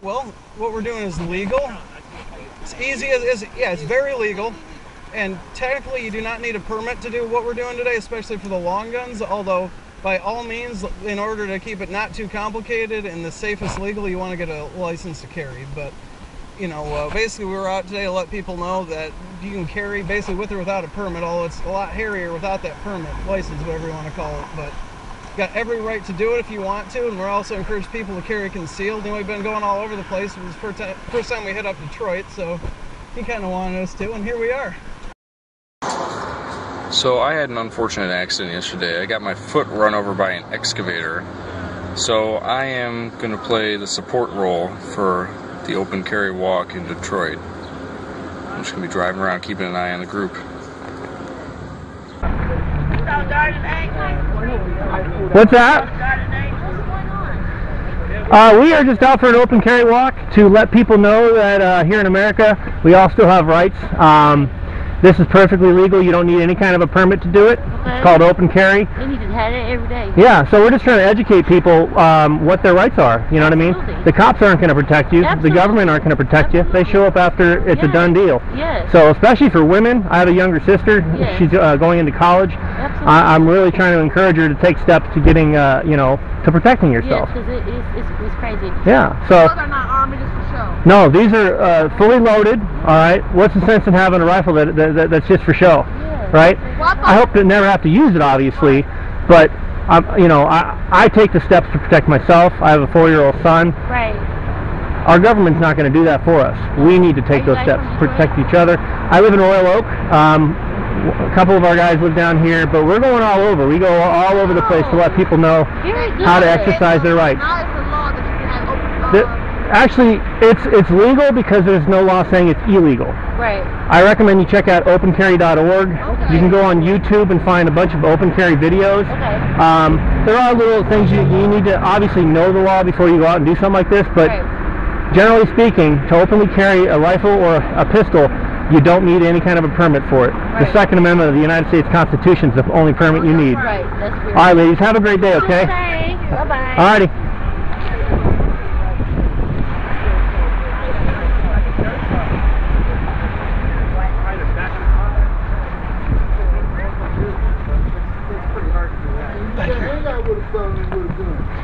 Well, what we're doing is legal. It's easy as yeah, it's very legal. And technically you do not need a permit to do what we're doing today, especially for the long guns, although by all means, in order to keep it not too complicated and the safest legal, you want to get a license to carry. But, you know, basically we were out today to let people know that you can carry basically with or without a permit, although it's a lot hairier without that permit, license, whatever you want to call it. But you got every right to do it if you want to, and we're also encourage people to carry concealed. You know, we've been going all over the place. It was the first time we hit up Detroit, so he kind of wanted us to, and here we are. So I had an unfortunate accident yesterday. I got my foot run over by an excavator. So I am going to play the support role for the open carry walk in Detroit. I'm just going to be driving around keeping an eye on the group. What's that? We are just out for an open carry walk to let people know that here in America we all still have rights. This is perfectly legal. You don't need any kind of a permit to do it. Okay. It's called open carry. And you just had it every day. Yeah, so we're just trying to educate people what their rights are. You know what I mean? Absolutely. The cops aren't going to protect you. Absolutely. The government aren't going to protect you. They show up after it's a done deal. Yes. So especially for women, I have a younger sister. Yes. She's going into college. Absolutely. I'm really trying to encourage her to take steps to getting, you know, to protecting yourself. Yes, because it's crazy. Yeah. So. Those are not army, just for show. No, these are fully loaded. All right. What's the sense in having a rifle that's just for show, right? I hope to never have to use it, obviously, but you know, I take the steps to protect myself. I have a 4-year-old son. Right. Our government's not going to do that for us. We need to take those steps to protect each other. I live in Royal Oak. A couple of our guys live down here, but we're going all over. We go all over the place to let people know how to exercise their rights. Actually, it's legal because there's no law saying it's illegal. Right. I recommend you check out opencarry.org. Okay. You can go on YouTube and find a bunch of open carry videos. Okay. There are little things you need to obviously know the law before you go out and do something like this, but generally speaking, to openly carry a rifle or a pistol, you don't need any kind of a permit for it. The Second Amendment of the United States Constitution is the only permit you need. Right. That's weird. All right, ladies, have a great day, okay? Okay. Bye-bye. All righty.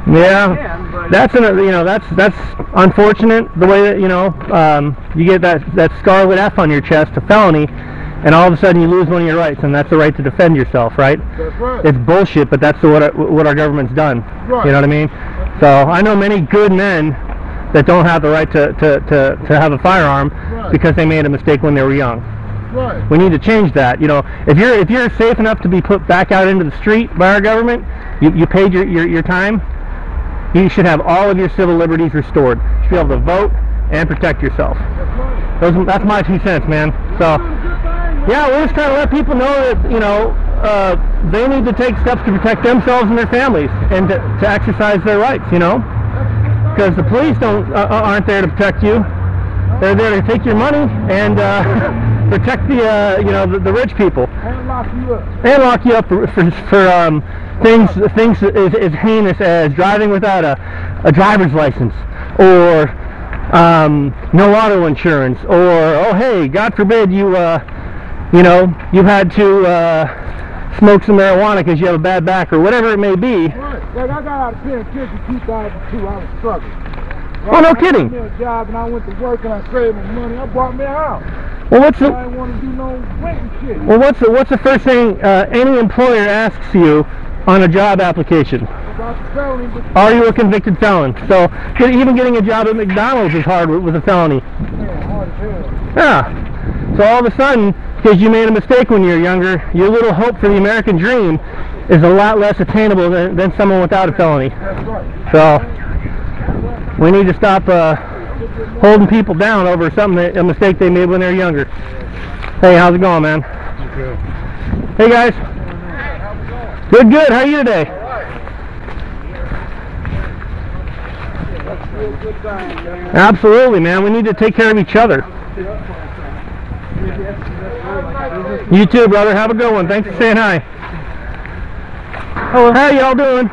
Yeah, that's that's unfortunate. The way that you get that scarlet F on your chest, a felony, and all of a sudden you lose one of your rights, and that's the right to defend yourself, right? That's right. It's bullshit, but that's what our government's done. Right. You know what I mean? So I know many good men that don't have the right to have a firearm because they made a mistake when they were young. Right. We need to change that. You know, if you're safe enough to be put back out into the street by our government, you paid your time. You should have all of your civil liberties restored. You should be able to vote and protect yourself. That's my 2 cents, man. So, yeah, we're just trying to let people know that, they need to take steps to protect themselves and their families and to exercise their rights, because the police aren't there to protect you. They're there to take your money and protect the rich people. And lock you up. And lock you up for things as heinous as driving without a driver's license, or no auto insurance, or oh hey, God forbid you've had to smoke some marijuana because you have a bad back, or whatever it may be. Right. Like I got out of penitentiary in 2002. I was struggling. Oh, no kidding. I got me a job and I went to work and I saved my money. I bought me a house. Well, I didn't want to do no renting shit. Well, what's the first thing any employer asks you on a job application? About the felony. Are you a convicted felon? So even getting a job at McDonald's is hard with a felony. Yeah, hard as hell. Yeah. So all of a sudden, because you made a mistake when you were younger, your little hope for the American dream is a lot less attainable than someone without a felony. That's right. So we need to stop holding people down over a mistake they made when they were younger. Hey, how's it going, man? Good. Hey, guys. Good, good. How are you today? Absolutely, man. We need to take care of each other. You too, brother. Have a good one. Thanks for saying hi. Oh, how y'all doing?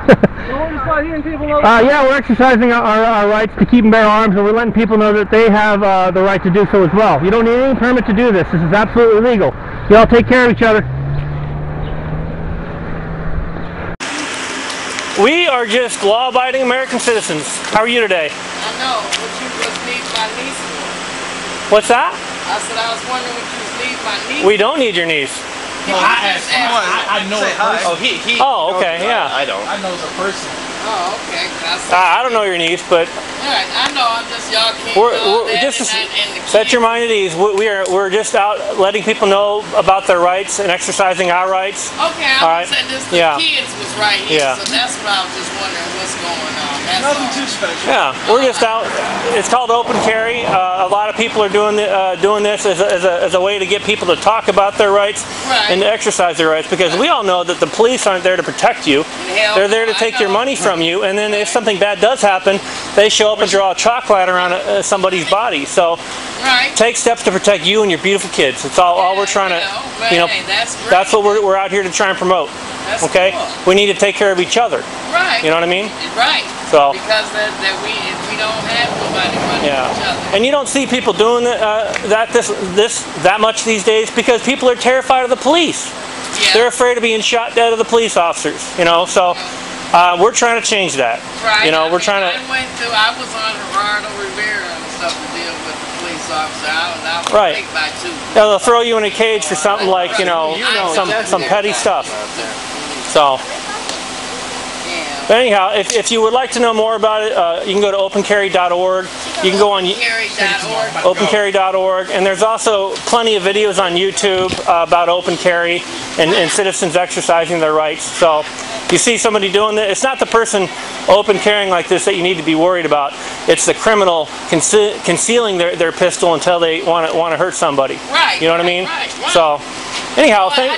Yeah, we're exercising our rights to keep and bear arms, and we're letting people know that they have the right to do so as well. You don't need any permit to do this. This is absolutely legal. You all take care of each other. We are just law-abiding American citizens. How are you today? I know. What you was need my niece for? What's that? I said I was wondering what you was need my niece. We don't need your niece. No, I know a person. Oh, he. Oh, okay, yeah. I don't. I know a person. Oh, okay. I don't know your niece, but Alright, I know. I'm just y'all can't we're that just and the set your kids. mind at ease. We're just out letting people know about their rights and exercising our rights. Okay, All I right. said this. The Yeah. kids was right here, Yeah. so that's what I was just wondering what's going on. That's Nothing all. too special. Yeah, we're just out. It's called open carry. A lot of people are doing this as a way to get people to talk about their rights Right. and to exercise their rights, because we all know that the police aren't there to protect you. Hell They're there to no, I take your know. money from you, and then if something bad does happen, they show up and draw a chalk line around somebody's body. So Right. take steps to protect you and your beautiful kids. It's all we're trying to, you know, Hey, that's great. that's what we're out here to try and promote. That's Okay? cool. We need to take care of each other. Right. You know what I mean? Right. So- because if we don't have nobody running Yeah. each other. And you don't see people doing that much these days because people are terrified of the police. Yeah. They're afraid of being shot dead of the police officers, you know, so we're trying to change that. Right. You know, I we're mean, trying to... I was on Gerardo Rivera and stuff to deal with the police officer. I was Right. faked by two. They'll throw you in a cage for something like, you know, some petty stuff. So, Yeah. but anyhow, if you would like to know more about it, you can go to opencarry.org. You can go on Carry.org. opencarry.org, and there's also plenty of videos on YouTube about open carry and citizens exercising their rights. So if you see somebody doing this, it's not the person open carrying like this that you need to be worried about. It's the criminal concealing their pistol until they want to hurt somebody. Right. You know what I mean? Right. So anyhow, Well, I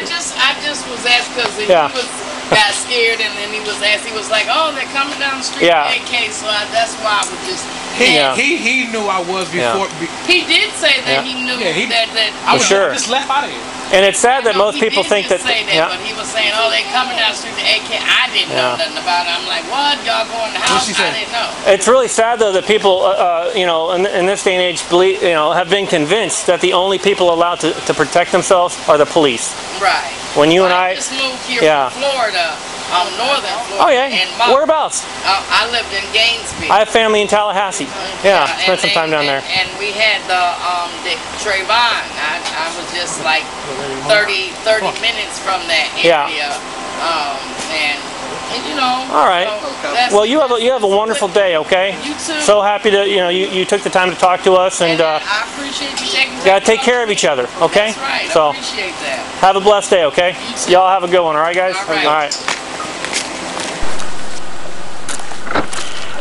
just was asked because Yeah. he got scared and then he was like, oh, they're coming down the street Yeah. with AK, so that's why I was just. Yeah. He knew I was before. He did say that he knew that. I was sure. just left out of here. and it's sad that No, most he people did think that. just say that, Yeah. but he was saying, oh, they coming down the street with AK. I didn't know nothing about it. I'm like, what? Y'all going to the house? she I say? didn't know. It's really sad though that people, you know, in this day and age, believe, you know, have been convinced that the only people allowed to protect themselves are the police. Right. When you and I I, just moved here Yeah. from Florida, northern Florida. oh yeah, And whereabouts? I lived in Gainesville. I have family in Tallahassee. Yeah, spent some time down there. And we had the Trayvon. I was just like 30 minutes from that Yeah. area. And you know. All right. So that's- Well, you have a wonderful day. Okay. You too. So happy to you took the time to talk to us, and I appreciate you taking. gotta take care of each other. Okay. That's right. So I appreciate that. have a blessed day. Okay. You too. Y'all have a good one. All right, guys. All right. All right.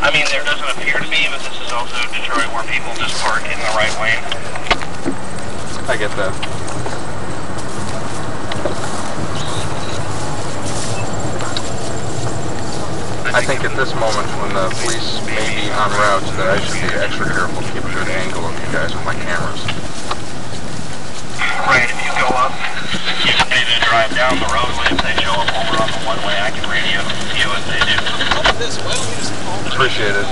I mean, there doesn't appear to be, but this is also Detroit where people just park in the right lane. I get that. I think at this moment when the police may be en route that I should be extra careful to keep a good angle of you guys with my cameras. Right, if you go up, you need to drive down the roadway. If they show up over on the one-way, I can radio you what they do. Appreciate it.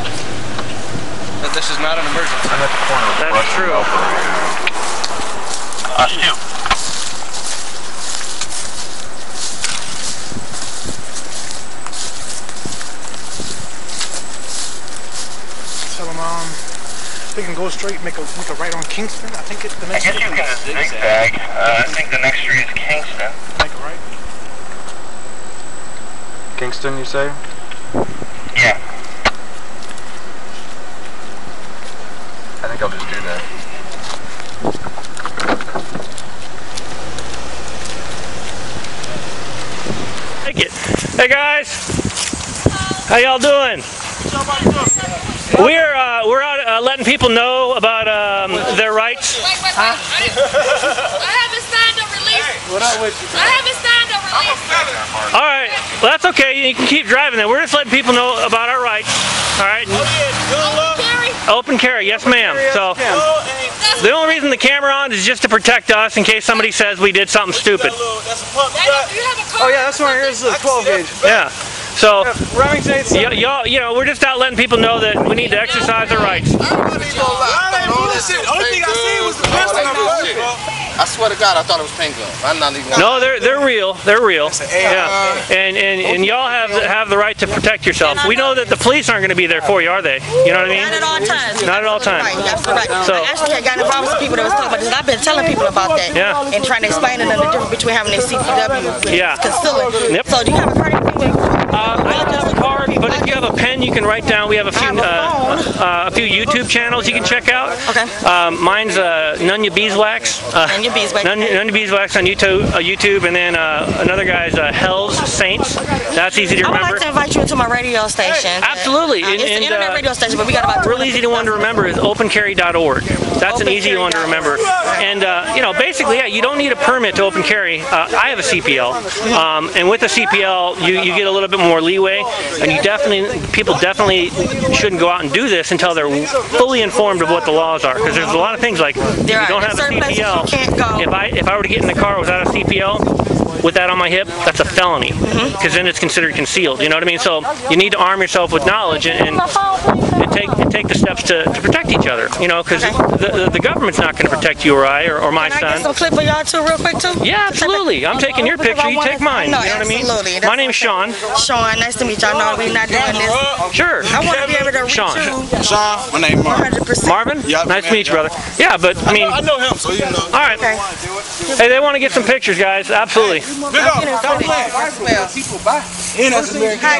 But this is not an emergency. I'm at the corner of That's Brush and true. Belfort right now. Us too. Tell them they can go straight, make a right on Kingston. I think it's the I next guess you street. can zigzag. I think the next street is Kingston. Make a right. Kingston, you say? Yeah. I think I'll just do that. Take it. Hey guys, how y'all doing? We're out letting people know about their rights. Wait. I haven't signed a release. What up with you? I haven't signed a release. All right, well that's okay. You can keep driving then. We're just letting people know about our rights. All right. Carry. Open carry, yes ma'am. So the only reason the camera on is just to protect us in case somebody says we did something stupid. You have a car? Oh yeah, that's one. Here's the 12 gauge. Yeah. So, Remington, y'all, you know, we're just out letting people know that we need to exercise our rights. Only thing I seen was the pistol. I swear to God, I thought it was paint guns. I'm not even. No, they're real. They're real. Yeah, and y'all have the right to protect yourself. We know that the police aren't going to be there for you, are they? You know what I mean? Not at all times. Not at all times. Right, absolutely right. So, I actually got involved with some people that was talking about this. And I've been telling people about that. Yeah. And trying to explain to them the difference between having a CPW and concealing. Yep. So do you have a card? I don't have a card, but if you have a pen, you can write down. We have a few YouTube channels you can check out. Okay. Mine's Nunya Beeswax. Nunya Beeswax. Nunya Beeswax on YouTube, and then another guy's Hell's Saints. That's easy to remember. I would like to invite you into my radio station. Absolutely. It's an internet radio station, but we got about real easy one to remember is opencarry.org. That's an easy one to remember. And you know, basically, yeah, you don't need a permit to open carry. I have a CPL, and with a CPL, you get a little bit more leeway, and people definitely shouldn't go out and do this until they're fully informed of what the laws are. Because there's a lot of things like if you don't have a CPL. If I were to get in the car without a CPL, with that on my hip, that's a felony, because then it's considered concealed. You know what I mean? So you need to arm yourself with knowledge and take the steps to protect each other. You know, because the government's not going to protect you or I or my son. Can I get some clip of y'all too, real quick too? Yeah, absolutely. I'm taking your picture. You take mine. No, you know what I mean? absolutely. My name's Sean. Sean, nice to meet y'all. No, we're not doing this. Sure. I want to be able to reach Sean. you. Sean, my name's Marvin. 100%. Marvin? Yeah, nice to meet you, brother. Yeah, but I mean, I know him, so you know. All right. Okay. Hey, they want to get some pictures, guys. Absolutely. Hi,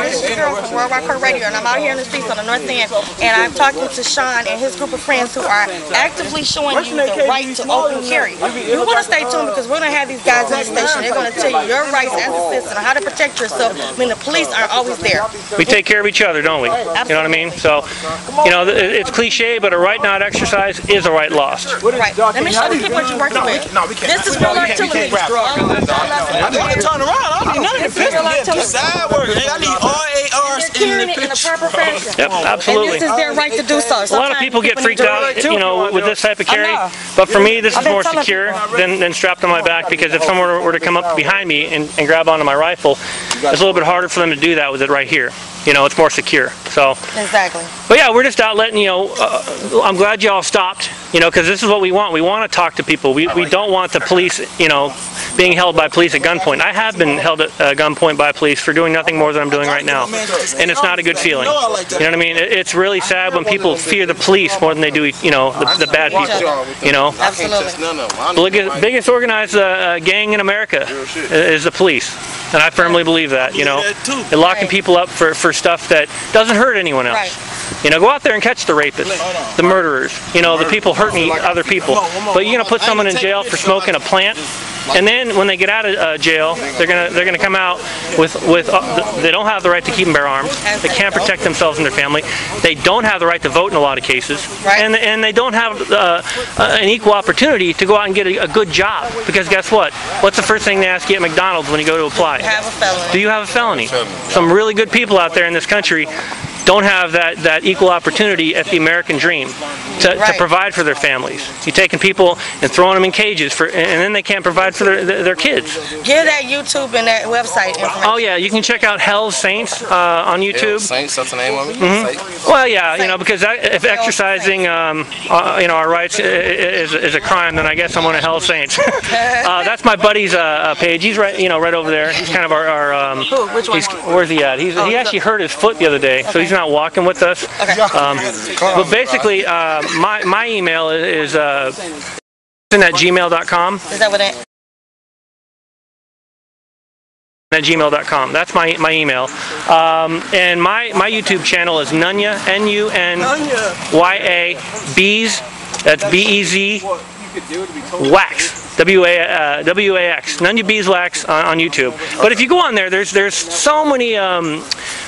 this is your girl from Worldwide Court Radio, and I'm out here in the streets on the North End, and I'm talking to Sean and his group of friends who are actively showing you the right to open carry. You want to stay tuned because we're going to have these guys in the station. They're going to tell you your rights as a citizen on how to protect yourself. I mean, the police aren't always there. We take care of each other, don't we? Absolutely. You know what I mean? So, you know, it's cliche, but a right not exercised is a right lost. Right. Let me show the people what you're working with. This is real artillery. I need to turn around. I don't need none of the pistol. Side work. I need all ARs in the picture. Yep, absolutely. And this is their right to do so. A lot of people get freaked out, you know, with this type of carry. But for me, this is more secure than strapped on my back, because if someone were to come up behind me and grab onto my rifle, it's a little bit harder for them to do that with it right here. You know, it's more secure. So. Exactly. But yeah, we're just out letting, you know, I'm glad y'all stopped, you know, because this is what we want. We want to talk to people. We don't want the police, you know, being held by police at gunpoint. I have been held at gunpoint by police for doing nothing more than I'm doing right now. And it's not a good feeling. You know what I mean? It's really sad when people fear the police more than they do, you know, the bad people, you know. Absolutely. The biggest organized gang in America is the police. And I firmly believe that, you know. They're locking people up for stuff that doesn't hurt anyone else. Right. You know, go out there and catch the rapists, the murderers, you know, the people hurting other people. But you're going to put someone in jail for smoking a plant, and then when they get out of jail, they're gonna come out with they don't have the right to keep and bear arms. They can't protect themselves and their family. They don't have the right to vote in a lot of cases, and they don't have an equal opportunity to go out and get a good job. Because guess what? What's the first thing they ask you at McDonald's when you go to apply? Have a felony. Do you have a felony? Some really good people out there in this country don't have that equal opportunity at the American dream to provide for their families. You're taking people and throwing them in cages and then they can't provide for their kids. Give that YouTube and that website information. Oh yeah, you can check out Hell's Saints on YouTube. Hell's Saints, that's the name of it? Well, yeah, you know, because if exercising, you know, our rights is a crime, then I guess I'm one of Hell's Saints. That's my buddy's page. He's right over there. He's kind of our Which one? where's he at? He actually hurt his foot the other day, so he's not walking with us. Okay. But basically, my email is at gmail.com. Is that what it? At gmail.com. That's my email. And my YouTube channel is Nunya, Nunya, Bees. That's BEZ. Wax. W-A-X. Nunya Beeswax on YouTube. But if you go on there, there's so many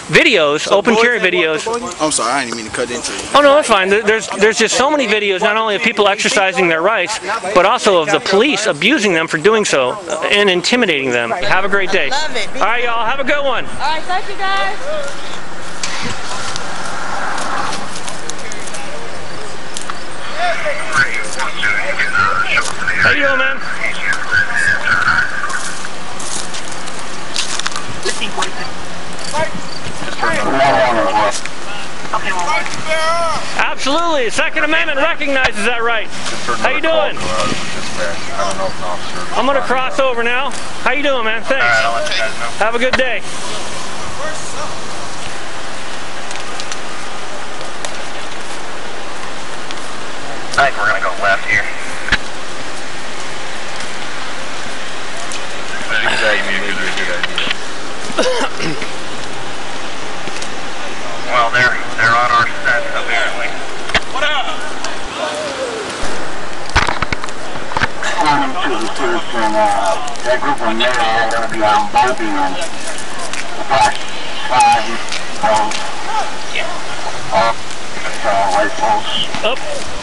videos, open carry videos. I'm sorry, I didn't mean to cut into you. Oh no, that's fine. There's just so many videos, not only of people exercising their rights, but also of the police abusing them for doing so and intimidating them. Have a great day. Love it. All right, y'all. Have a good one. All right, thank you guys. How you doing, man? Right. Absolutely. Second Amendment recognizes that right. How you doing? I'm gonna cross over now. How you doing, man? Thanks. Have a good day. I think we're gonna go left here. Well, they're on our set apparently. What up? That group of men are going to be on Bobby and about 5 white folks. Oh,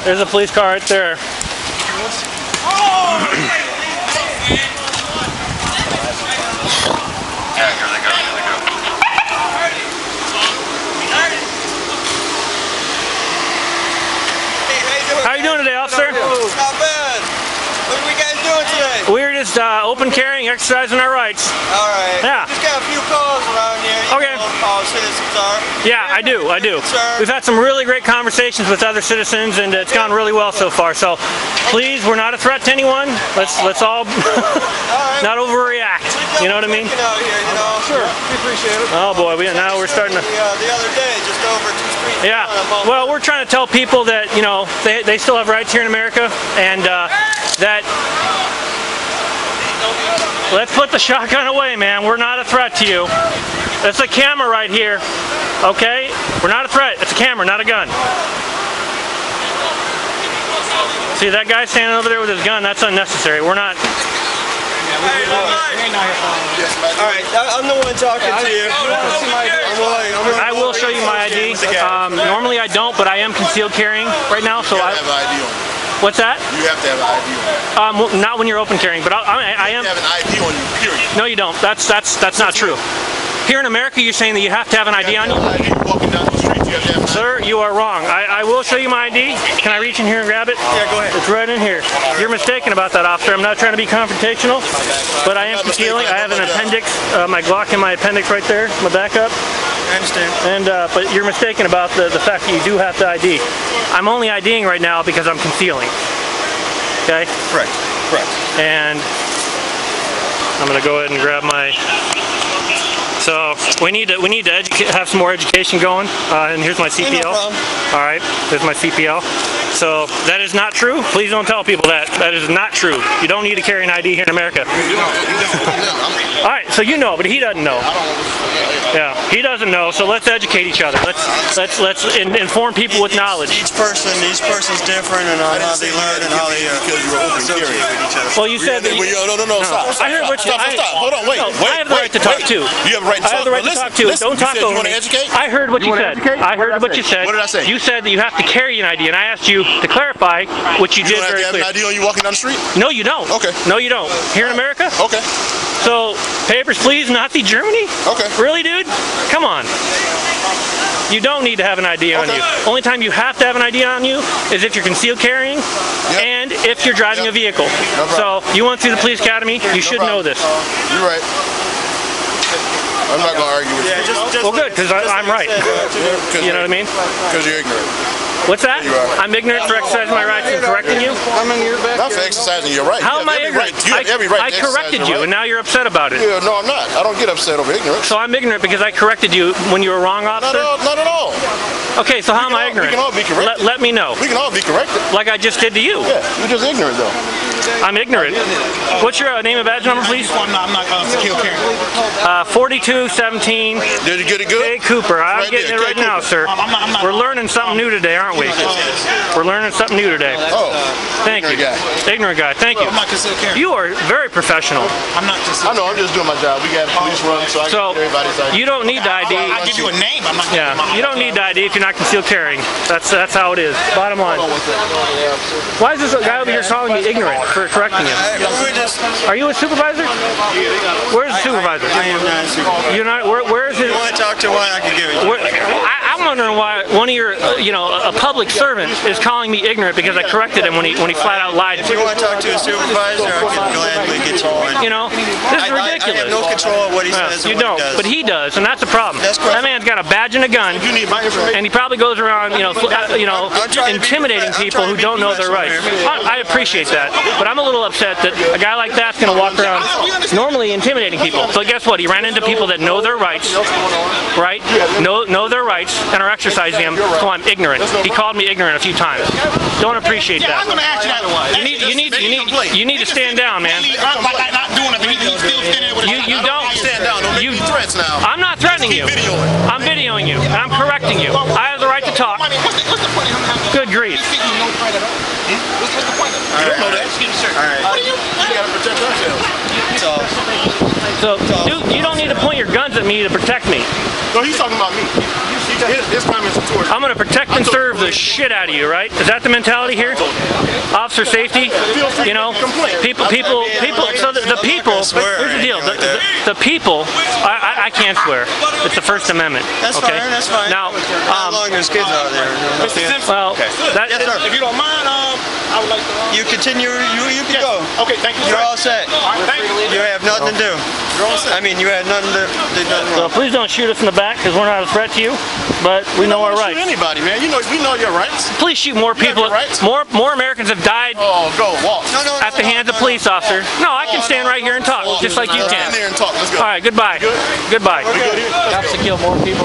there's a police car right there. Yeah, here they go, here they go. How you doing today, officer? Not bad. What are we guys doing today? We're just open carrying, exercising our rights. Alright. Yeah. Just got a few calls around here. Okay. You know how citizens are. Yeah, I do. We've had some really great conversations with other citizens, and it's gone really well so far. So, please, we're not a threat to anyone. Let's all not overreact. You know what I mean? Out here, you know. Sure, we appreciate it. Oh boy, now we're starting to. The other day, just over 2 streets. Yeah. Well, we're trying to tell people that they still have rights here in America, and that. Let's put the shotgun away, man. We're not a threat to you. It's a camera right here, okay? We're not a threat. It's a camera, not a gun. See that guy standing over there with his gun? That's unnecessary. We're not. Alright, I'm the one talking to you. I will show you my ID. Normally I don't, but I am concealed carrying right now, so I have an ID on. What's that? You have to have an ID on you. Well, not when you're open carrying, but I am. You have an ID on you, period. No, you don't. That's not true. Here in America, you're saying that you have to have an ID on you? Walking down the street, you have to have an ID. Sir, you are wrong. I will show you my ID. Can I reach in here and grab it? Yeah, go ahead. It's right in here. You're mistaken about that, officer. I'm not trying to be confrontational, but I am concealing. I have an appendix, my Glock in my appendix right there, my backup. I understand. And but you're mistaken about the fact that you do have to ID. I'm only IDing right now because I'm concealing. Okay? Correct. And I'm gonna go ahead and grab my. So we need to have some more education going. And here's my CPL. No problem. All right, there's my CPL. So that is not true. Please don't tell people that. That is not true. You don't need to carry an ID here in America. All right, so you know, but he doesn't know. Yeah, he doesn't know. So let's educate each other. Let's inform people with knowledge. Each person's different, and how they learn and how they associate with each other. Well, you said that. No, stop. I heard what you. Stop. Hold on, wait. I have the right to talk too. You have a right to talk. I have the right to talk too. Don't talk over me. You want to educate? I heard what you said. I heard what you said. What did I say? You said that you have to carry an ID, and I asked you to clarify, which you did very clearly. You don't have to have an ID on you walking down the street? No, you don't. Okay. No, you don't. Here in America? Okay. So, papers, please, Nazi Germany? Okay. Really, dude? Come on. You don't need to have an ID on you. Only time you have to have an ID on you is if you're concealed carrying and if you're driving a vehicle. So, you went through the police academy, you should know this. You're right. I'm not going to argue with you. Well, good, because I'm right. You know what I mean? Because you're ignorant. What's that? I'm ignorant for exercising my rights and correcting you? I'm in your back. Not for exercising your right. How am I ignorant? You have every right I corrected you, and now you're upset about it. Yeah, no, I'm not. I don't get upset over ignorance. So I'm ignorant because I corrected you when you were wrong, officer? Not at all. Okay, so how am I ignorant? We can all be corrected. Let me know. We can all be corrected. Like I just did to you. Yeah, you're just ignorant, though. I'm ignorant. What's your name and badge number, please? I'm not concealed carrying. 4217. Did you get it good? Hey, Cooper. I'm getting it right now, sir. We're learning something new today, aren't we? We're learning something new today. Oh. Thank you. Ignorant guy. Thank you. I'm not concealed carrying. You are very professional. I'm not concealed. I know, I'm just doing my job. We got a police run, so I can get everybody's ID. You don't need the ID. I give you a name. I'm not. Yeah, you don't need the ID if you're not concealed carrying. That's how it is. Bottom line. Why is this guy over here calling me ignorant? for correcting you. Are you a supervisor? Where's the supervisor? I am not a supervisor. You're not. Where is it? If you want to talk to one, I can give it to you. I'm wondering why one of your, a public servant is calling me ignorant because I corrected him when he flat out lied. If you want to talk to a supervisor, I can gladly get you one. This is ridiculous. I have no control of what he says. You don't, but he does, and that's a problem. That's correct. That man's got a badge and a gun, and he probably goes around, intimidating people who don't know their rights. I appreciate that, but I'm a little upset that a guy like that's going to walk around normally intimidating people. But guess what? He ran into people that know their rights, right? Know their rights and are exercising them. So I'm ignorant. He called me ignorant a few times. Don't appreciate that. I'm gonna ask you that. You need to stand down, man. Like not doing it, but he's still standing there with You don't stand down. Don't make threats now. I'm not threatening you. I'm videoing you, and I'm correcting you. I have the right to talk. Good grief. What's the point of it? You don't know that. Excuse me, sir. All right. What are you? You gotta protect ourselves. So, dude, you don't need to point your guns at me to protect me. No, he's talking about me. His comments are towards. I'm going to protect and serve the shit out of you, right? Is that the mentality here? Officer safety, people. So the people. Here's the deal. The people. I can't swear. It's the First Amendment. That's fine. That's fine. Now, how long there's kids out there? Well, yes, sir. If you don't mind, I would like to. You continue. You can go. Okay, thank you. You're all set. Thank you. You have nothing to do. You're all set. I mean, you had nothing to do. So please don't shoot us in the back because we're not a threat to you, but we know our rights. Shoot anybody, man. We know your rights. Please shoot more people. More Americans have died at the hands of police officers. No, I can stand right here and talk, just like you can. Stand there and talk. Let's go. All right, goodbye. Goodbye. Cops to kill more people.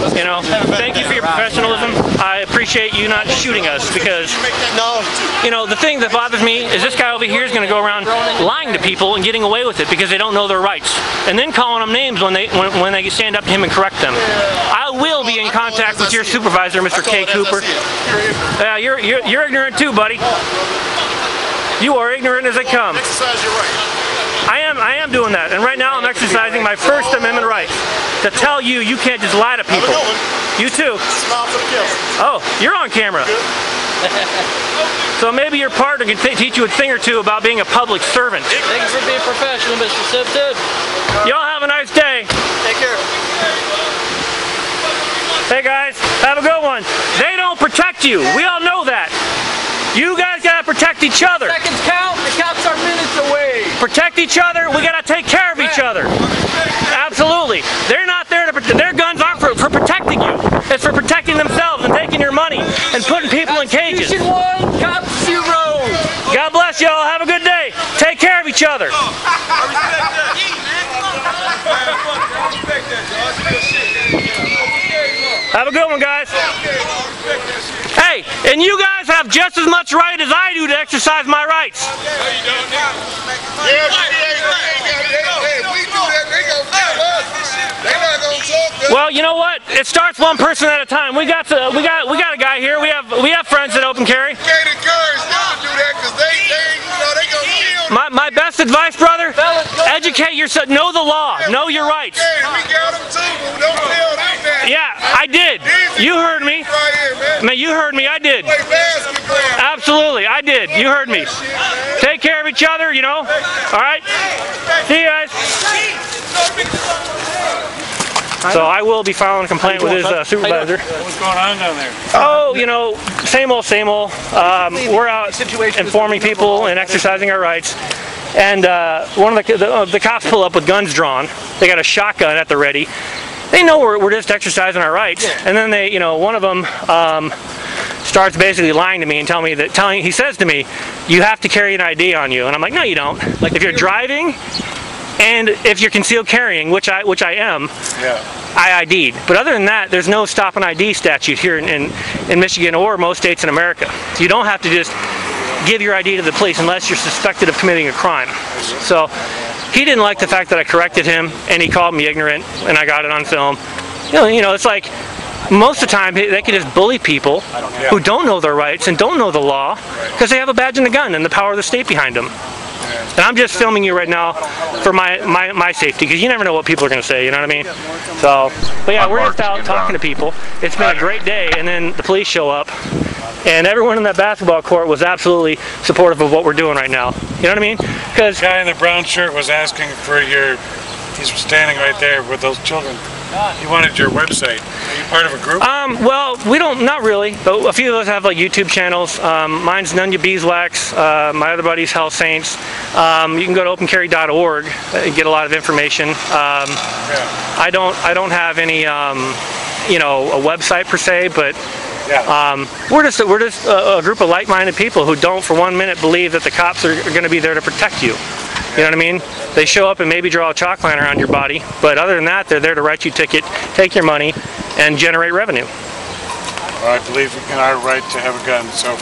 Thank you for your professionalism. I appreciate you not shooting us because, the thing that bothers me is this guy over here is going to go around lying to people and getting away with it because they don't know their rights, and then calling them names when they stand up to him and correct them. I will be in contact with your supervisor, Mr. K. Cooper. Yeah, you're ignorant too, buddy. You are ignorant as they come. Exercise your right. I am doing that, and right now I'm exercising my First Amendment right to tell you can't just lie to people. You too. Oh, you're on camera. So maybe your partner can teach you a thing or two about being a public servant. Thank you for being professional, Mr. Simpson. Y'all have a nice day. Take care. Hey guys, have a good one. They don't protect you. We all know that. You guys gotta protect each other. Seconds count. The cops are minutes away. Protect each other. We gotta take care of each other. Absolutely. They're not there to protect. Their guns aren't for protecting you. It's for protecting themselves and taking your money and putting people in cages. Constitution 1, Cop 0. God bless y'all. Have a good day. Take care of each other. Have a good one, guys. Hey, and you guys have just as much right as I do to exercise my rights. Well, you know what? It starts one person at a time. We got a guy here. We have friends that open carry. My best advice, brother, educate yourself. Know the law. Know your rights. Yeah, I did. You heard me. Man, you heard me. I did. Absolutely, I did. You heard me. Take care of each other, All right? See you guys. So I will be filing a complaint with his supervisor. What's going on down there? Oh, same old, same old. We're out informing people and exercising our rights. And one of the cops pull up with guns drawn. They got a shotgun at the ready. They know we're just exercising our rights. And then they, one of them starts basically lying to me and he says to me, "You have to carry an ID on you." And I'm like, "No, you don't. Like if you're driving and if you're concealed carrying, which I am, I ID'd. But other than that, there's no stop and ID statute here in Michigan or most states in America. So you don't have to just give your ID to the police unless you're suspected of committing a crime." So he didn't like the fact that I corrected him, and he called me ignorant, and I got it on film. It's like most of the time they can just bully people who don't know their rights and don't know the law because they have a badge and a gun and the power of the state behind them. And I'm just filming you right now for my safety because you never know what people are going to say, you know what I mean? So, but yeah, we're just out talking to people. It's been a great day, and then the police show up, And everyone in that basketball court was absolutely supportive of what we're doing right now. You know what I mean? Because the guy in the brown shirt was asking for your, he's standing right there with those children. He wanted your website. Are you part of a group? Well, we don't, not really, but a few of us have like YouTube channels. Mine's Nunya Beeswax, my other buddy's Hell Saints. You can go to opencarry.org and get a lot of information. I don't have any, you know, a website per se, but we're just a group of like-minded people who don't for 1 minute believe that the cops are going to be there to protect you. You know what I mean? They show up and maybe draw a chalk line around your body, but other than that, they're there to write you a ticket, take your money, and generate revenue. Well, I believe in our right to have a gun, so.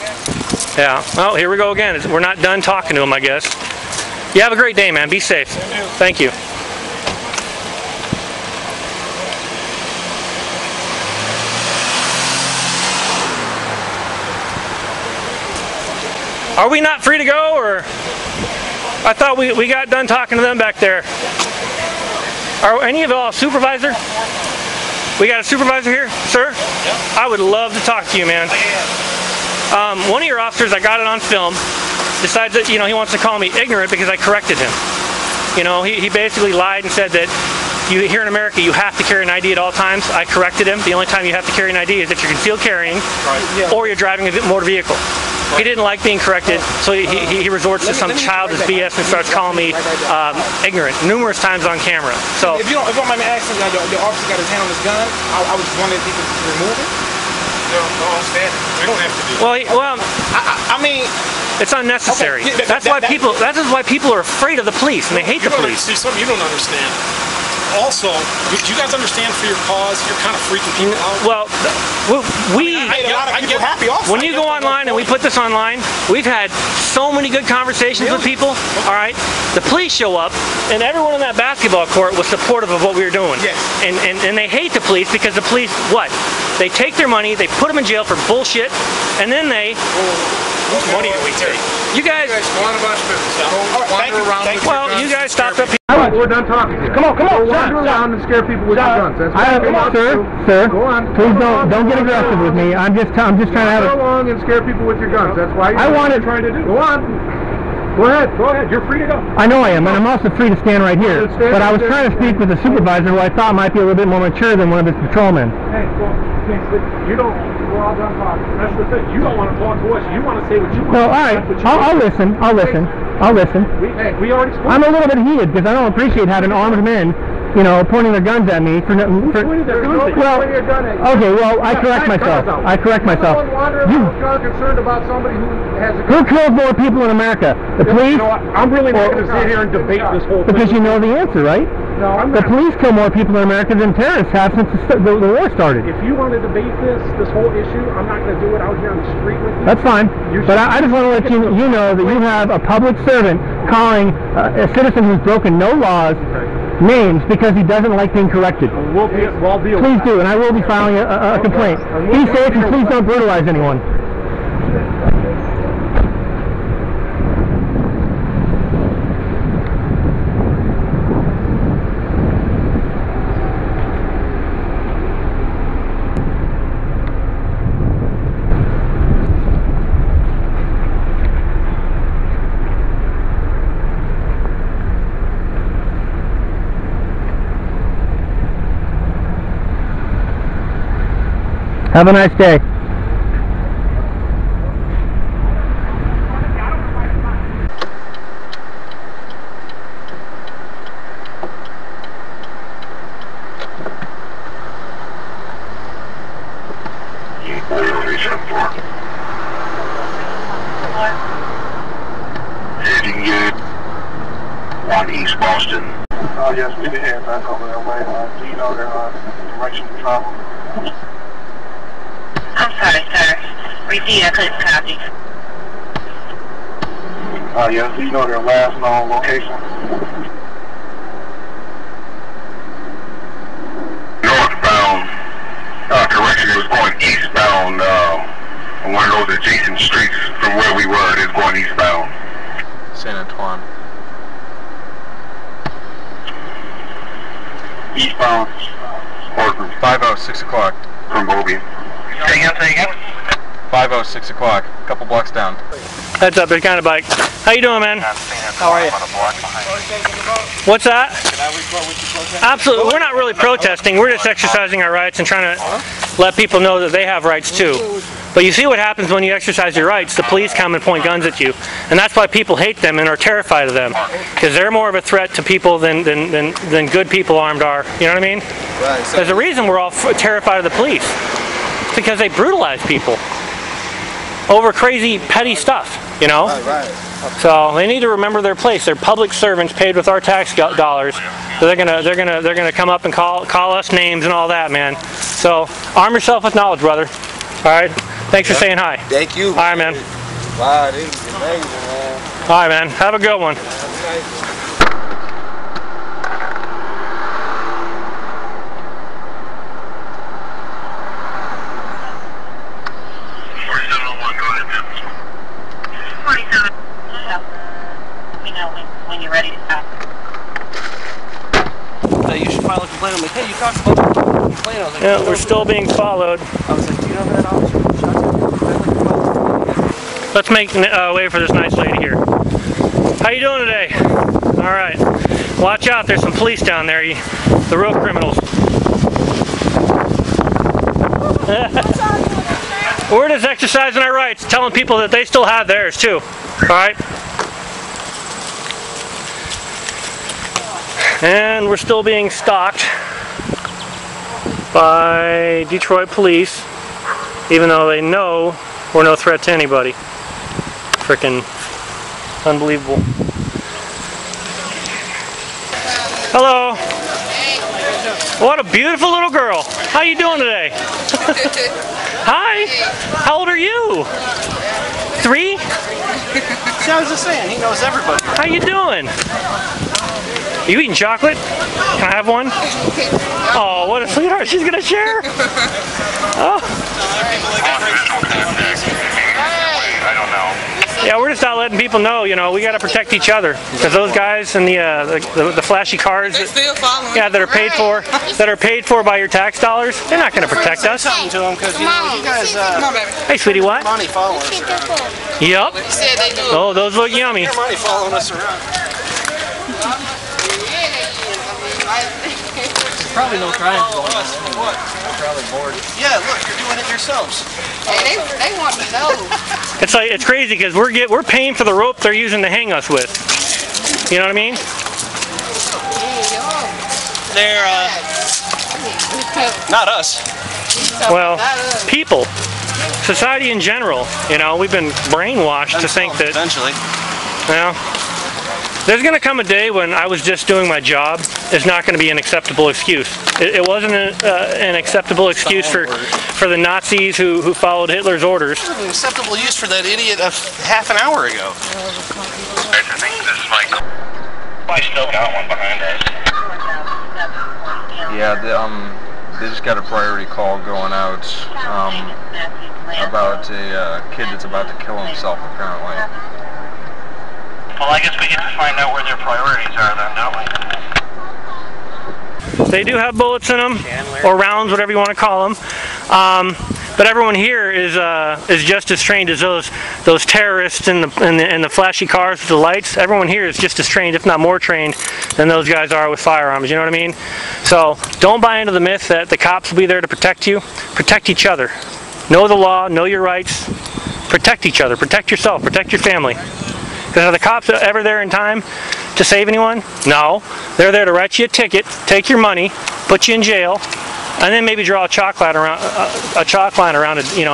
Yeah. Oh, here we go again. We're not done talking to them, I guess. You have a great day, man. Be safe. Thank you. Are we not free to go, or? I thought we got done talking to them back there. Are any of y'all a supervisor? We got a supervisor here, sir? Yeah. I would love to talk to you, man. One of your officers, I got it on film, decides that, you know, he wants to call me ignorant because I corrected him. You know, he basically lied and said that here in America you have to carry an ID at all times. I corrected him. The only time you have to carry an ID is if you're concealed carrying or you're driving a motor vehicle. He didn't like being corrected, so he resorts to some childish BS and starts calling me ignorant numerous times on camera. So if you don't mind me asking, the officer got his hand on his gun. I was wondering if he could remove it. No, understand. We don't have to do that. Well, I mean, it's unnecessary. Okay, that's why people are afraid of the police and they hate the police. See, something you don't understand. Also, do you guys understand for your cause, you're kind of freaking people out? Well, when you go online and we put this online, we've had so many good conversations with people, all right? The police show up, and everyone in that basketball court was supportive of what we were doing. Yes. And they hate the police because the police, what? They take their money, they put them in jail for bullshit, and then they... Whose money do we take? You guys go on about your business. wander around with your guns. You guys stopped up here. We're done talking to you. Come on, wander around and scare people with your guns. That's what Sir, go on. Please don't get aggressive with me. I'm just trying to have Go along and scare people with your guns. That's why you're trying to do. Go on. Go ahead. You're free to go. I know I am, and I'm also free to stand right here. But I was trying to speak with a supervisor who I thought might be a little bit more mature than one of his patrolmen. Hey, you don't. We're all done talking. That's the thing. You don't want to talk to us. You want to say what you want. No, all right. I'll listen. We already spoke. I'm a little bit heated because I don't appreciate having armed men, you know, pointing their guns at me for well, okay. Well, I correct myself. Concerned about somebody who has a Who kills more people in America? The police? You know what? I'm really not going to sit here and debate this whole thing. Because you know the answer, right? No, I'm the not. police kill more people in America than terrorists have since the war started. If you want to debate this whole issue, I'm not going to do it out here on the street with you. That's fine. But I just want to let you know that you have a public servant calling a citizen who's broken no laws names because he doesn't like being corrected. Please do, and I will be filing a complaint. Be safe and please don't brutalize anyone. Have a nice day. One East Boston. Oh yes, we did head back over that way. Do you know their direction of travel? I'm sorry, sir. Repeat, I couldn't copy. Yes, do you know their last known location? Northbound. Correction, it was going eastbound. On one of those adjacent streets from where we were, it is going eastbound. San Antoine. Eastbound. Or from 5 out, 6 o'clock. From Bobby. Say again. 50, 6 o'clock, a couple blocks down. Heads up, there's kind of bike. How you doing, man? How are you? What's that? Absolutely, we're not really protesting. We're just exercising our rights and trying to let people know that they have rights too. But you see what happens when you exercise your rights. The police come and point guns at you. And that's why people hate them and are terrified of them. Because they're more of a threat to people than good people armed are. You know what I mean? There's a reason we're all terrified of the police. It's because they brutalize people over crazy, petty stuff, you know? So they need to remember their place. They're public servants paid with our tax dollars. So they're gonna come up and call us names and all that, man. So arm yourself with knowledge, brother. All right. Thanks for saying hi. Thank you. All right, man. Wow, this is amazing, man. All right, man. Have a good one. When you're ready to stop. You should file a complaint. I'm like, hey, you talked about the complaint. I was like, yeah, we're still being followed. I was like, do you know that officer? Let's make way for this nice lady here. How you doing today? All right. Watch out. There's some police down there. The real criminals. We're just exercising our rights, telling people that they still have theirs too. All right. And we're still being stalked by Detroit police, even though they know we're no threat to anybody. Frickin' unbelievable. Hello. What a beautiful little girl. How you doing today? Hi. How old are you? 3? See, I was just saying, he knows everybody. How you doing? You eating chocolate? Can I have one? Oh, what a sweetheart. She's gonna share. Oh. Yeah, we're just not letting people know, you know, we got to protect each other. Because those guys and the flashy cars that are paid for by your tax dollars, they're not going to protect us. Something to them because you know you guys. Hey, sweetie, what? Money following us around. Yep. Oh, those look yummy. Your money following us around. Probably no crime going on. They're probably bored. Yeah, look, you're doing it yourselves. Hey, they want to know. It's crazy because we're paying for the rope they're using to hang us with. You know what I mean? They're not us. Well, people, society in general. You know, we've been brainwashed to think that. Eventually. Well, there's going to come a day when I was just doing my job is not going to be an acceptable excuse. It wasn't an acceptable excuse for the Nazis who followed Hitler's orders. It was an acceptable use for that idiot of half an hour ago. I think this is Michael. I still got one behind us. Yeah, they just got a priority call going out about a kid that's about to kill himself, apparently. Well, I guess we get to find out where their priorities are then, don't we? They do have bullets in them, or rounds, whatever you want to call them. But everyone here is just as trained as those terrorists in the flashy cars with the lights. Everyone here is just as trained, if not more trained, than those guys are with firearms. You know what I mean? So don't buy into the myth that the cops will be there to protect you. Protect each other. Know the law. Know your rights. Protect each other. Protect yourself. Protect your family. Because are the cops ever there in time to save anyone? No. They're there to write you a ticket, take your money, put you in jail, and then maybe draw a chalk line around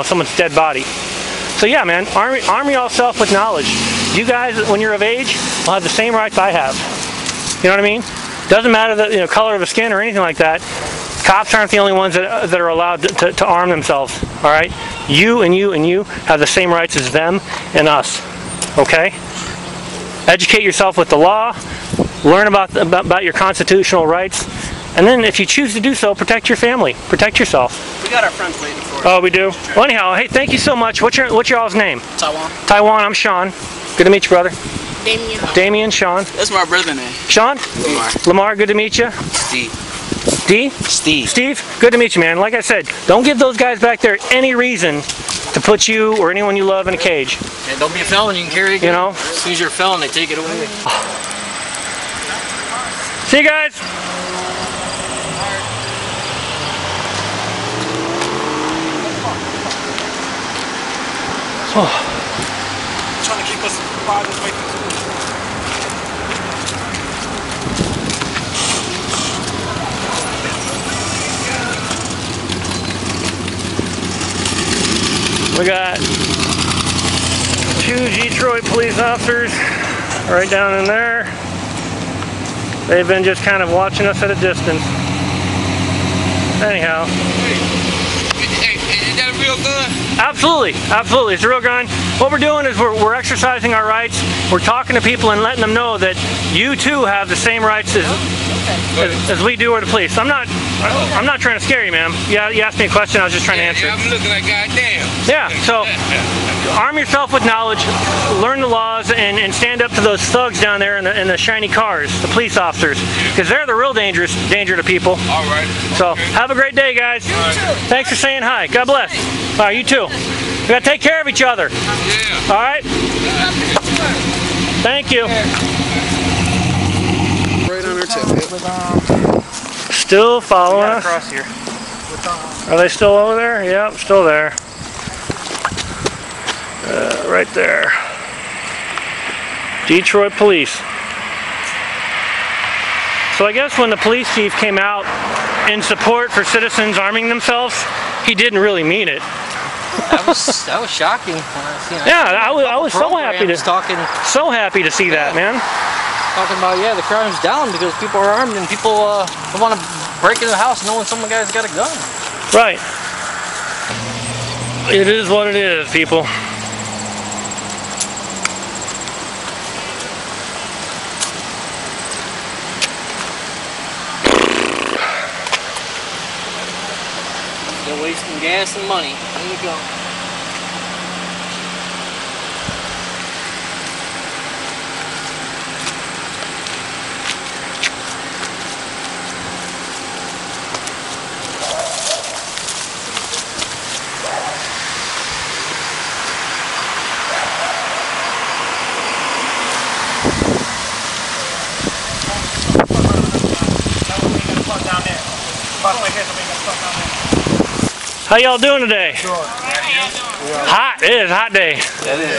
someone's dead body. So yeah, man, arm yourself with knowledge. You guys, when you're of age, will have the same rights I have. You know what I mean? Doesn't matter the color of the skin or anything like that. Cops aren't the only ones that are allowed to arm themselves. All right, you and you and you have the same rights as them and us. Okay. Educate yourself with the law, learn about your constitutional rights, and then if you choose to do so, protect your family, protect yourself. We got our friends waiting for us. Oh, we do? Well, anyhow, hey, thank you so much. What's your all's name? Taiwan. Taiwan, I'm Sean. Good to meet you, brother. Damien. Damien, Sean. That's my brother name. Sean? Lamar. Lamar, good to meet you. Steve. D? Steve. Steve, good to meet you, man. Like I said, don't give those guys back there any reason to put you or anyone you love in a cage. Yeah, don't be a felon, you can carry it again. You know? As soon as you're a felon, they take it away. See you guys. Oh. Trying to keep us by this way through. We got 2 Detroit police officers right down in there. They've been just kind of watching us at a distance. Anyhow. Hey, is that a real gun? Absolutely, absolutely. It's a real gun. What we're doing is we're exercising our rights. We're talking to people and letting them know that you too have the same rights as we do or the police. I'm not trying to scare you, ma'am. Yeah, you asked me a question. I was just trying to answer. I'm looking like goddamn. Yeah. So arm yourself with knowledge, learn the laws, and stand up to those thugs down there in the shiny cars, the police officers, because they're the real danger to people. All right. So have a great day, guys. You too. Thanks for saying hi. God bless. All right, you too. We gotta take care of each other. Yeah. All right. Thank you. Right on our tip. Still following us. Across here. Are they still over there? Yep, still there. Right there. Detroit police. So I guess when the police chief came out in support for citizens arming themselves, he didn't really mean it. That was shocking. Yeah, I was so happy to see that, man. Talking about, yeah, the crime's down because people are armed and people want to break into the house knowing some guy's got a gun. Right. It is what it is, people. They're wasting gas and money. There you go. How y'all doing today? Hot. It is a hot day.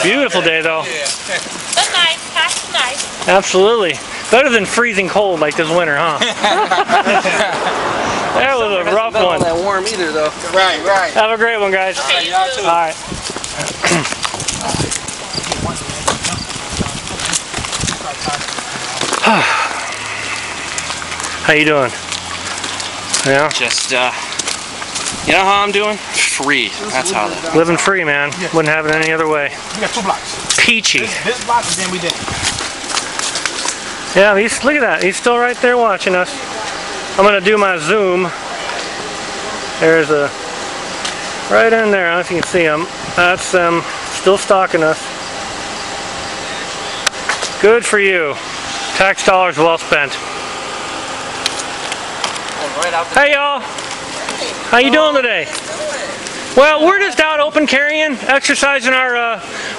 Beautiful day though. But nice. That's nice. Absolutely. Better than freezing cold like this winter, huh? That was a rough one. Not that warm either though. Right. Have a great one, guys. Y'all too. All right. How you doing? Yeah. Just, you know how I'm doing? Free. That's how that. Living free, man. Wouldn't have it any other way. We got 2 blocks. Peachy. This block and then we did. Yeah, look at that. He's still right there watching us. I'm gonna do my zoom. There's a right in there. I don't know if you can see him. That's them still stalking us. Good for you. Tax dollars well spent. Hey y'all. How you doing today? Well, we're just out open carrying, exercising our,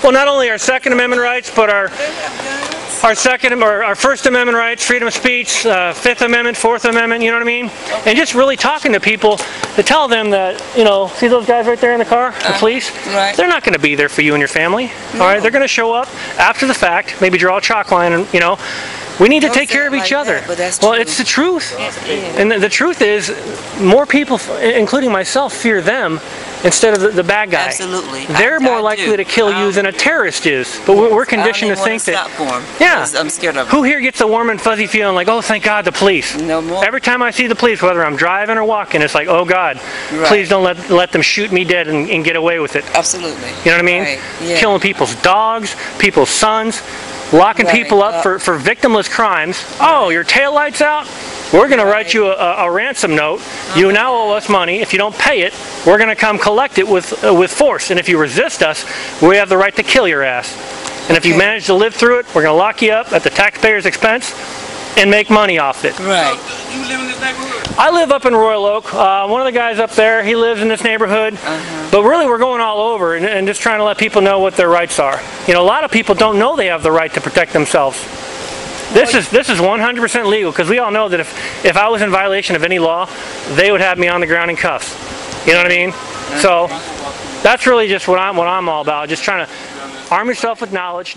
well, not only our Second Amendment rights, but our First Amendment rights, freedom of speech, Fifth Amendment, Fourth Amendment, you know what I mean? And just really talking to people to tell them that, you know, see those guys right there in the car, the police? Right. They're not going to be there for you and your family, all right? They're going to show up after the fact, maybe draw a chalk line, and, you know, we need to take care of each other. Well, it's the truth. And the truth is, more people, including myself, fear them instead of the bad guy. Absolutely. They're more likely to kill you than a terrorist is. But we're conditioned to think that. Yeah. I'm scared of them. Who here gets a warm and fuzzy feeling like, oh, thank God, the police? No more. Every time I see the police, whether I'm driving or walking, it's like, oh God, please don't let them shoot me dead and get away with it. Absolutely. You know what I mean? Right. Yeah. Killing people's dogs, people's sons, locking people up for victimless crimes. Oh, your taillight's out? We're going to write you a ransom note. You now owe us money. If you don't pay it, we're going to come collect it with force. And if you resist us, we have the right to kill your ass. And if you manage to live through it, we're going to lock you up at the taxpayer's expense and make money off it. Right. You live in this neighborhood? I live up in Royal Oak. One of the guys up there, he lives in this neighborhood. But really, we're going all over and just trying to let people know what their rights are. You know, a lot of people don't know they have the right to protect themselves. This is 100% legal, because we all know that if I was in violation of any law, they would have me on the ground in cuffs. You know what I mean? So that's really just what I'm all about. Just trying to arm yourself with knowledge.